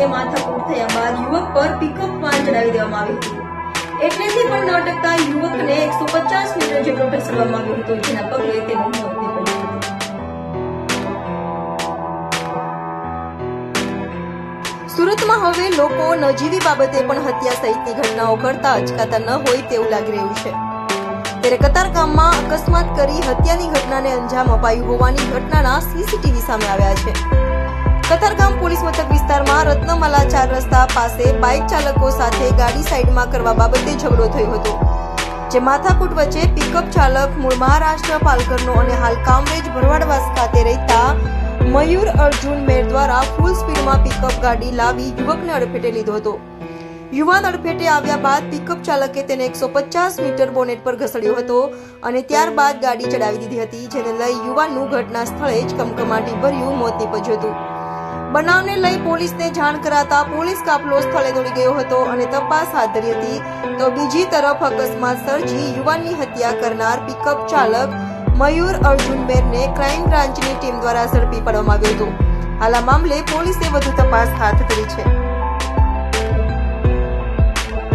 વચ્ચે માથાકૂટ થયા બાદ યુવક પર પિકઅપમાં ચડાવી દેવામાં આવી હતી। એટલેથી પણ ન અટકતા યુવકને 150 મીટર જેટલો ઢસડવામાં આવ્યો હતો, જેના પગલે તેનું મોત નીપજ્યું હતું। સુરતમાં હવે લોકો નજીવી બાબતે પણ હત્યા સહિતની ઘટનાઓ ઘટતા અચકાતા ન હોય તેવું લાગી રહ્યું છે। ત્યારે કતારગામમાં અકસ્માત કરી હત્યાની ઘટનાને અંજામ અપાયું હોવાની ઘટનાના સીસીટીવી સામે આવ્યા છે। કતારગામ પોલીસ મથક વિસ્તારમાં રત્નમાલા 4 રસ્તા પાસે બાઇક ચાલકો સાથે ગાડી સાઈડમાં કરવા બાબતે ઝઘડો થયો હતો, જે માથાકૂટ વચ્ચે પિકઅપ ચાલક મૂળ મહારાષ્ટ્ર પાલઘરનો અને હાલ કામરેજ ભરવાડવાસ ખાતે રહેતા મયુર અર્જુન મેર દ્વારા ફૂલ સ્પીડમાં પિકઅપ ગાડી લાવી યુવકને અડફેટે લીધો હતો। યુવાન અડફેટે આવ્યા બાદ પિકઅપ ચાલકે તેને 150 મીટર બોનેટ પર ઘસડ્યો હતો અને ત્યારબાદ ગાડી ચડાવી દીધી હતી, જેને લઈ યુવાનનું ઘટના સ્થળે જ કમકમાટી ભર્યું મોત નીપજ્યું હતું। બનાવને લઈ પોલીસને જાણ કરાતા પોલીસ કાફલો સ્થળે દોડી ગયો હતો અને તપાસ હાથ ધરી હતી, તો બીજી તરફ અકસ્માત સર્જી યુવાનની હત્યા કરનાર પિકઅપ ચાલક મયુર અર્જુન મેરને ક્રાઇમ બ્રાન્ચની ટીમ દ્વારા ઝડપી પાડવામાં આવ્યો હતો। હાલ આ મામલે પોલીસે વધુ તપાસ હાથ ધરી છે।